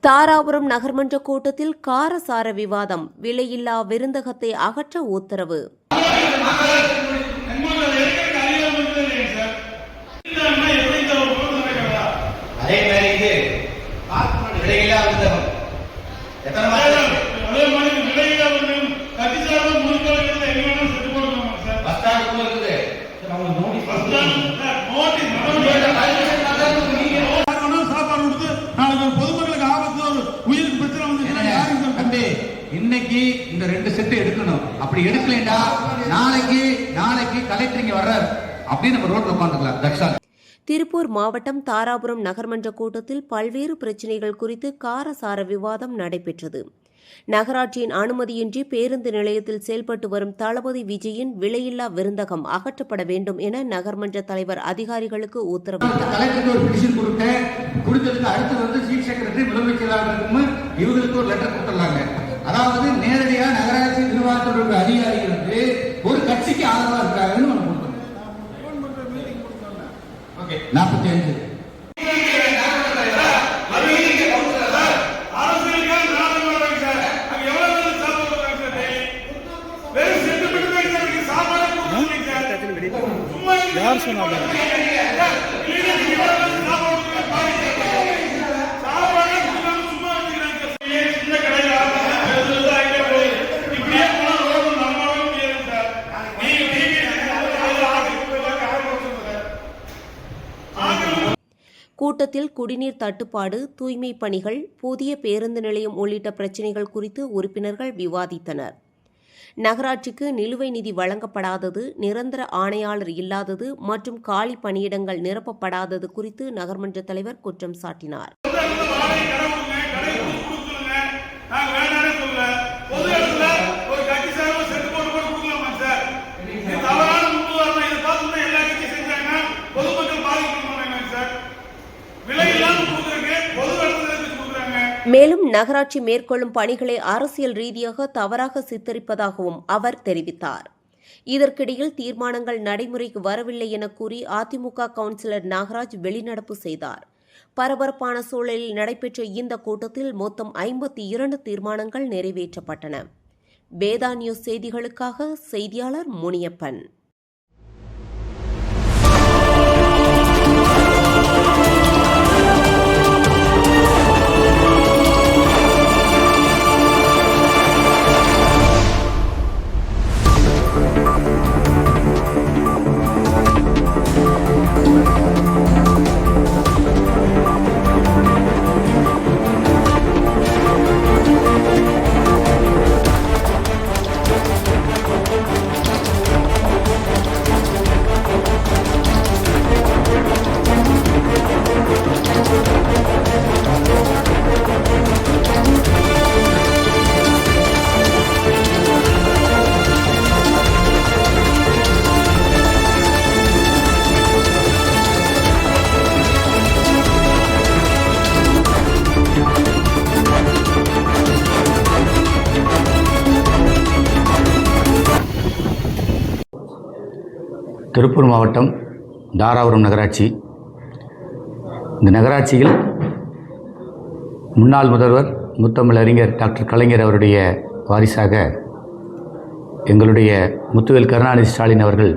தாராபுரம் நகர்மன்ற கூட்டத்தில் காரசார விவாதம். விலையில்லா விருந்தகத்தை அகற்ற உத்தரவு. இன்னைக்கு இந்த 2 செட் எடுக்கணும். அப்படி எடுக்கலைன்னா நாளைக்கு கலெக்டர் இங்க வர்றார் அப்படி நம்ம ரோட்ல உட்காந்துக்கலாம். திருப்பூர் மாவட்டம் தாராபுரம் நகர்மன்ற கூட்டத்தில் பல்வேறு பிரச்சினைகள் குறித்து காரசார விவாதம் நடைபெற்றது. நகராட்சியின் அனுமதியின்றி பேருந்து நிலையத்தில் செயல்பட்டு வரும் தளபதி விஜயின் விலையில்லா விருந்தகம் அகற்றப்பட வேண்டும் என நகர்மன்ற தலைவர் அதிகாரிகளுக்கு உத்தரவிட்டார். இவங்களுக்கு ஒரு லெட்டர் கொடுத்துள்ளாங்க. அதாவது நேரடியாக நகராட்சி நிர்வாகத்தோட அதிகாரிகள் வந்து ஒரு கட்சிக்கு ஆதரவா இருக்காங்கன்னு நம்ம கொடுத்தோம். 45 யார் சொன்னாங்க? கூட்டத்தில் குடிநீர் தட்டுப்பாடு, தூய்மை பணிகள், புதிய பேருந்து நிலையம் உள்ளிட்ட பிரச்சினைகள் குறித்து உறுப்பினர்கள் விவாதித்தனர். நகராட்சிக்கு நிலுவை நிதி வழங்கப்படாதது, நிரந்தர ஆணையாளர் இல்லாதது மற்றும் காலி பணியிடங்கள் நிரப்பப்படாதது குறித்து நகர்மன்ற தலைவர் குற்றம் சாட்டினார். மேலும் நகராட்சி மேற்கொள்ளும் பணிகளை அரசியல் ரீதியாக தவறாக சித்தரிப்பதாகவும் அவர் தெரிவித்தார். இதற்கிடையில் தீர்மானங்கள் நடைமுறைக்கு வரவில்லை என கூறி அதிமுக கவுன்சிலர் நாகராஜ் வெளிநடப்பு செய்தார். பரபரப்பான சூழலில் நடைபெற்ற இந்த கூட்டத்தில் மொத்தம் 52 தீர்மானங்கள் நிறைவேற்றப்பட்டன. வேதா நியூஸ் செய்திகளுக்காக செய்தியாளர் முனியப்பன். திருப்பூர் மாவட்டம் தாராபுரம் நகராட்சி. இந்த நகராட்சியில் முன்னாள் முதல்வர் முத்தமிழறிஞர் டாக்டர் கலைஞர் அவருடைய வாரிசாக எங்களுடைய முத்துவேல் கருணாநிதி ஸ்டாலின் அவர்கள்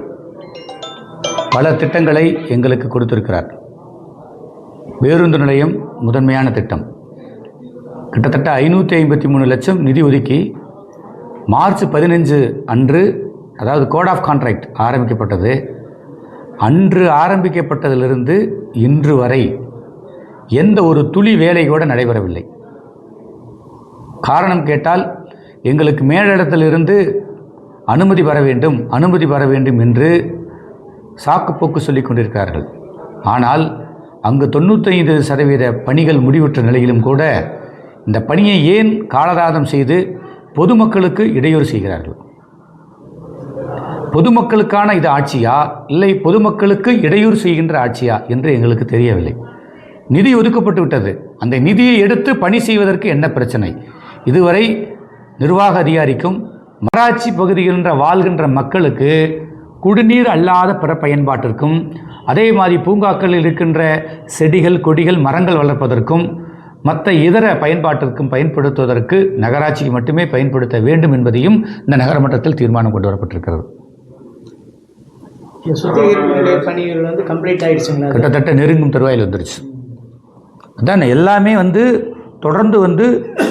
பல திட்டங்களை எங்களுக்கு கொடுத்திருக்கிறார். பேருந்து நிலையம் முதன்மையான திட்டம். கிட்டத்தட்ட 553 லட்சம் நிதி ஒதுக்கி மார்ச் 15 அன்று, அதாவது கோட் ஆஃப் கான்ட்ராக்ட் ஆரம்பிக்கப்பட்டது. அன்று ஆரம்பிக்கப்பட்டதிலிருந்து இன்று வரை எந்த ஒரு துளி வேலை கூட நடைபெறவில்லை. காரணம் கேட்டால் எங்களுக்கு மேலிடத்திலிருந்து அனுமதி பெற வேண்டும் என்று சாக்குப்போக்கு சொல்லிக் கொண்டிருக்கிறார்கள். ஆனால் அங்கு 95% பணிகள் முடிவுற்ற நிலையிலும் கூட இந்த பணியை ஏன் காலதாமதம் செய்து பொதுமக்களுக்கு இடையூறு செய்கிறார்கள்? பொதுமக்களுக்கான இது ஆட்சியா, இல்லை பொதுமக்களுக்கு இடையூறு செய்கின்ற ஆட்சியா என்று எங்களுக்கு தெரியவில்லை. நிதி ஒதுக்கப்பட்டு விட்டது. அந்த நிதியை எடுத்து பணி செய்வதற்கு என்ன பிரச்சனை? இதுவரை நிர்வாக அதிகாரிக்கும் நகராட்சி பகுதியில் வாழ்கின்ற மக்களுக்கு குடிநீர் அல்லாத பிற பயன்பாட்டிற்கும், அதே மாதிரி பூங்காக்களில் இருக்கின்ற செடிகள், கொடிகள், மரங்கள் வளர்ப்பதற்கும், மற்ற இதர பயன்பாட்டிற்கும் பயன்படுத்துவதற்கு நகராட்சிக்கு மட்டுமே பயன்படுத்த வேண்டும் என்பதையும் இந்த நகரமன்றத்தில் தீர்மானம் கொண்டு வரப்பட்டிருக்கிறது. சுத்திகரிப்பு பணிகள் வந்து கம்ப்ளீட் ஆயிடுச்சுங்களா? கிட்டத்தட்ட நெருங்கும் தருவாயில் வந்துருச்சு. அதான் எல்லாமே தொடர்ந்து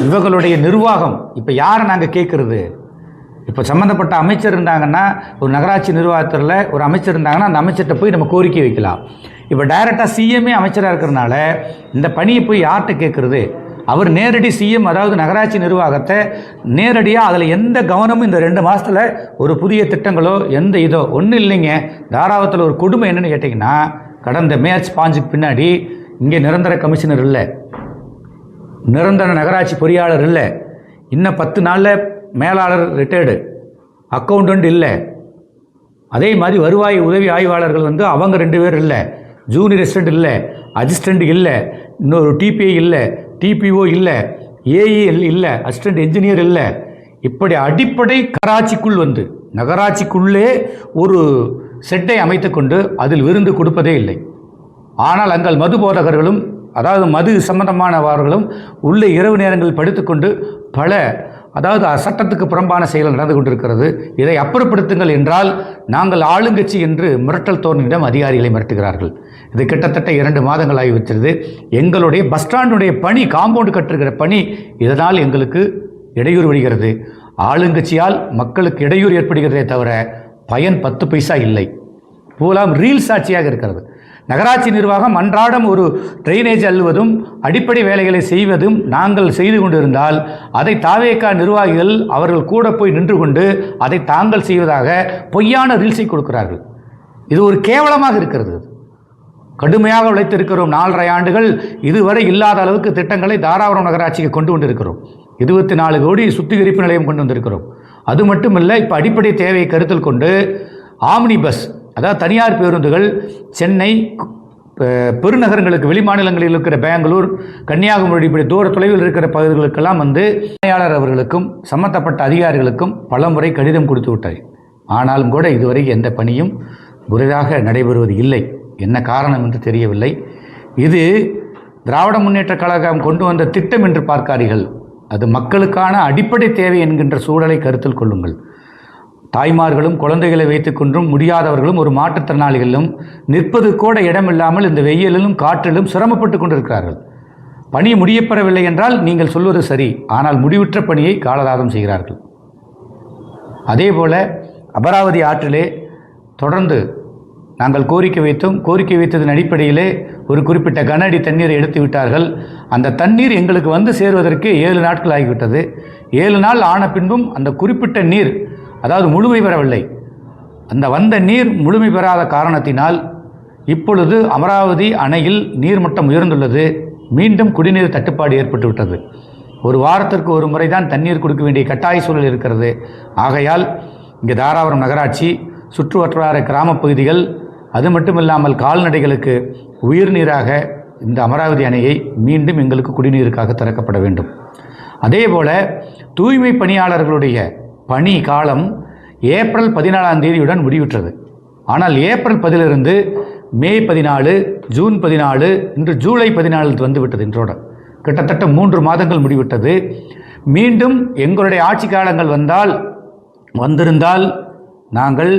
இவர்களுடைய நிர்வாகம். இப்போ யாரை நாங்கள் கேட்குறது? இப்போ சம்மந்தப்பட்ட அமைச்சர் இருந்தாங்கன்னா, ஒரு நகராட்சி நிர்வாகத்தில் ஒரு அமைச்சர் இருந்தாங்கன்னா அந்த அமைச்சர்கிட்ட போய் நம்ம கோரிக்கை வைக்கலாம். இப்போ டைரெக்டாக சிஎம்ஏ அமைச்சராக இருக்கிறனால இந்த பணியை போய் யார்கிட்ட கேட்குறது? அவர் நேரடி சிஎம், அதாவது நகராட்சி நிர்வாகத்தை நேரடியாக அதில் எந்த கவனமும் இந்த 2 மாதத்தில் ஒரு புதிய திட்டங்களோ எந்த இதோ ஒன்றும் இல்லைங்க. தாராபுரத்தில் ஒரு கொடுமை என்னென்னு கேட்டிங்கன்னா, கடந்த மார்ச் 5க்கு பின்னாடி இங்கே நிரந்தர கமிஷனர் இல்லை, நிரந்தர நகராட்சி பொறியாளர் இல்லை, இன்னும் 10 நாளில் மேலாளர் ரிட்டையர்டு, அக்கௌண்டன்ட் இல்லை, அதே மாதிரி வருவாய் உதவி ஆய்வாளர்கள் அவங்க 2 பேர் இல்லை, ஜூனியர் அசிஸ்டண்ட் இல்லை, அசிஸ்டண்ட் இல்லை, இன்னொரு டிபிஐ இல்லை, டிபிஓ இல்லை, ஏஇஎல் இல்லை, அசிஸ்டண்ட் என்ஜினியர் இல்லை. இப்படி அடிப்படை நகராட்சிக்குள்ளே ஒரு செட்டை அமைத்து கொண்டு அதில் விருந்து கொடுப்பதே இல்லை. ஆனால் அங்கள் மது போதகர்களும், அதாவது மது சம்பந்தமானவர்களும் உள்ளே இரவு நேரங்களில் படுத்துக்கொண்டு அதாவது சட்டத்துக்கு புறம்பான செயல் நடந்து கொண்டிருக்கிறது. இதை அப்புறப்படுத்துங்கள் என்றால் நாங்கள் ஆளுங்கட்சி என்று மிரட்டல் தோரணையிடம் அதிகாரிகளை மிரட்டுகிறார்கள். இது கிட்டத்தட்ட 2 மாதங்கள் ஆகிவிட்டது. எங்களுடைய பஸ் ஸ்டாண்டுடைய பணி, காம்பவுண்டு கட்டுகிற பணி, இதனால் எங்களுக்கு இடையூறு வருகிறது. ஆளுங்கட்சியால் மக்களுக்கு இடையூறு ஏற்படுகிறதே தவிர பயன் 10 பைசா இல்லை. பூலாம் ரீல்ஸ் ஆட்சியாக இருக்கிறது. நகராட்சி நிர்வாகம் அன்றாடம் ஒரு ட்ரைனேஜ் அள்ளுவதும் அடிப்படை வேலைகளை செய்வதும் நாங்கள் செய்து கொண்டிருந்தால் அதை தாவேகா நிர்வாகிகள் அவர்கள் கூட போய் நின்று கொண்டு அதை தாங்கள் செய்வதாக பொய்யான ரீல்ஸை கொடுக்கிறார்கள். இது ஒரு கேவலமாக இருக்கிறது. கடுமையாக உழைத்திருக்கிறோம். 4.5 ஆண்டுகள் இதுவரை இல்லாத அளவுக்கு திட்டங்களை தாராபுரம் நகராட்சிக்கு கொண்டு வந்திருக்கிறோம். 24 கோடி சுத்திகரிப்பு நிலையம் கொண்டு வந்திருக்கிறோம். அது மட்டுமல்ல, இப்போ அடிப்படை தேவையை கருத்தில் கொண்டு ஆம்னி பஸ், அதாவது தனியார் பேருந்துகள் சென்னை பெருநகரங்களுக்கு, வெளிமாநிலங்களில் இருக்கிற பெங்களூர், கன்னியாகுமரி, இப்படி தூர தொலைவில் இருக்கிற பகுதிகளுக்கெல்லாம் பணியாளர் அவர்களுக்கும் சம்பந்தப்பட்ட அதிகாரிகளுக்கும் பலமுறை கடிதம் கொடுத்து விட்டார். ஆனாலும் கூட இதுவரை எந்த பணியும் முறையாக நடைபெறுவது இல்லை. என்ன காரணம் என்று தெரியவில்லை. இது திராவிட முன்னேற்ற கழகம் கொண்டு வந்த திட்டம் என்று பார்க்காதீர்கள். அது மக்களுக்கான அடிப்படை தேவை என்கின்ற சூழலை கருத்தில் கொள்ளுங்கள். தாய்மார்களும் குழந்தைகளை வைத்துக்கொண்டும் முடியாதவர்களும் ஒரு மாற்றுத்திறனாளிகளும் நிற்பது கூட இடமில்லாமல் இந்த வெயிலிலும் காற்றிலும் சிரமப்பட்டு கொண்டிருக்கிறார்கள். பணி முடியப்பெறவில்லை என்றால் நீங்கள் சொல்வது சரி, ஆனால் முடிவுற்ற பணியை காலதாமதம் செய்கிறார்கள். அதேபோல அமராவதி ஆற்றிலே தொடர்ந்து நாங்கள் கோரிக்கை வைத்ததன் அடிப்படையிலே ஒரு குறிப்பிட்ட கன அடி தண்ணீரை எடுத்து விட்டார்கள். அந்த தண்ணீர் எங்களுக்கு வந்து சேருவதற்கு 7 நாட்கள் ஆகிவிட்டது. 7 நாள் ஆன பின்பும் அந்த குறிப்பிட்ட நீர், அதாவது முழுமை பெறவில்லை. அந்த வந்த நீர் முழுமை பெறாத காரணத்தினால் இப்பொழுது அமராவதி அணையில் நீர்மட்டம் உயர்ந்துள்ளது. மீண்டும் குடிநீர் தட்டுப்பாடு ஏற்பட்டுவிட்டது. ஒரு வாரத்திற்கு ஒரு முறை தான் தண்ணீர் கொடுக்க வேண்டிய கட்டாய சூழல் இருக்கிறது. ஆகையால் இங்கே தாராபுரம் நகராட்சி, சுற்று வட்டார கிராம பகுதிகள், அது மட்டுமில்லாமல் கால்நடைகளுக்கு உயிர்நீராக இந்த அமராவதி அணையை மீண்டும் எங்களுக்கு குடிநீருக்காக திறக்கப்பட வேண்டும். அதேபோல் தூய்மை பணியாளர்களுடைய பணி காலம் ஏப்ரல் 14ஆம் தேதியுடன் முடிவுற்றது. ஆனால் ஏப்ரல் 10 மே 14, ஜூன் 14, இன்று ஜூலை 14 வந்துவிட்டது. இன்றோட கிட்டத்தட்ட 3 மாதங்கள் முடிவிட்டது. மீண்டும் எங்களுடைய ஆட்சி காலங்கள் வந்திருந்தால் நாங்கள்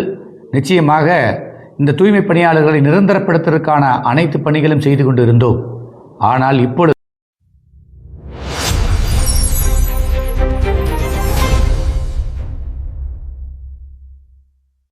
நிச்சயமாக இந்த தூய்மை பணியாளர்களை நிரந்தரப்படுத்துவதற்கான அனைத்து பணிகளும் செய்து கொண்டு இருந்தோம். ஆனால் இப்பொழுது